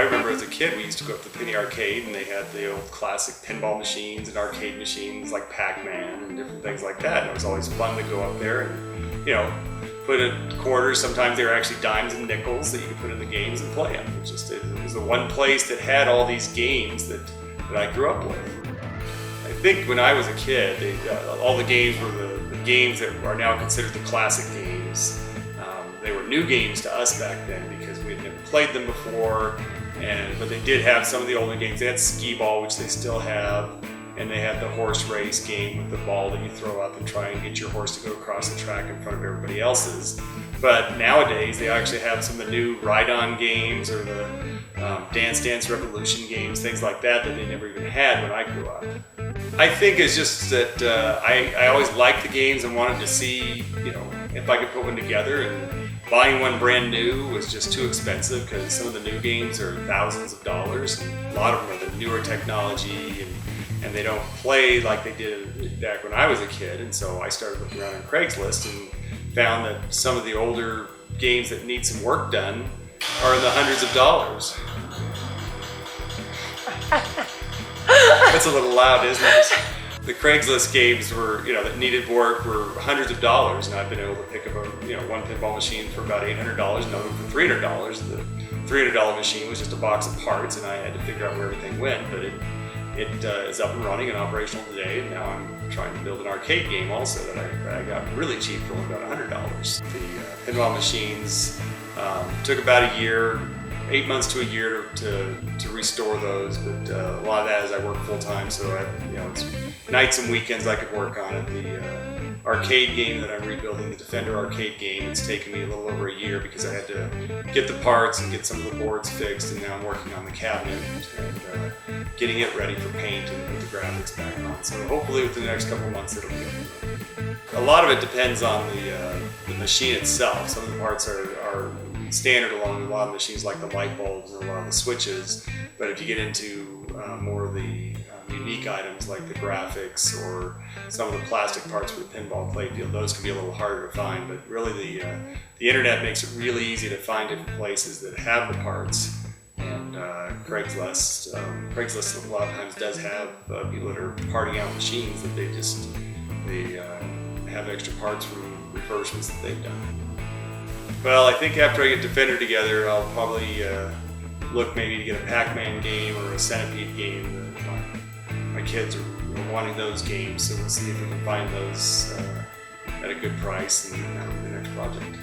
I remember as a kid, we used to go up to Penny Arcade, and they had the old classic pinball machines and arcade machines like Pac-Man and different things like that. And it was always fun to go up there and, you know, put in quarters. Sometimes they were actually dimes and nickels that you could put in the games and play them. It was the one place that had all these games that I grew up with. I think when I was a kid, all the games were the games that are now considered the classic games. They were new games to us back then because we had never played them before, but they did have some of the older games. They had skee-ball, which they still have, and they had the horse race game with the ball that you throw up and try and get your horse to go across the track in front of everybody else's. But nowadays, they actually have some of the new ride-on games or the Dance Dance Revolution games, things like that they never even had when I grew up. I think it's just that I always liked the games and wanted to see, you know, if I could put one together, and buying one brand new was just too expensive because some of the new games are thousands of dollars, and a lot of them are the newer technology, and they don't play like they did back when I was a kid. And so I started looking around on Craigslist and found that some of the older games that need some work done are in the hundreds of dollars. That's a little loud, isn't it? The Craigslist games were, you know, that needed work were hundreds of dollars, and I've been able to pick up one pinball machine for about $800, another one for $300. The $300 machine was just a box of parts, and I had to figure out where everything went. But it is up and running and operational today. And now I'm trying to build an arcade game also that I got really cheap for only about $100. The pinball machines took about a year. 8 months to a year to restore those, but a lot of that is I work full time, so it's nights and weekends I could work on it. The arcade game that I'm rebuilding, the Defender arcade game, it's taken me a little over a year because I had to get the parts and get some of the boards fixed, and now I'm working on the cabinet and getting it ready for paint and put the graphics back on. So hopefully within the next couple of months it'll be up. A lot of it depends on the machine itself. Some of the parts are standard along a lot of machines, like the light bulbs and a lot of the switches, but if you get into more of the unique items like the graphics or some of the plastic parts for the pinball playfield, those can be a little harder to find. But really the internet makes it really easy to find different places that have the parts, and Craigslist a lot of times does have people that are parting out machines that they have extra parts from refurbishments that they've done. Well, I think after I get Defender together, I'll probably look maybe to get a Pac-Man game or a Centipede game. My kids are wanting those games, so we'll see if we can find those at a good price, and that'll be the next project.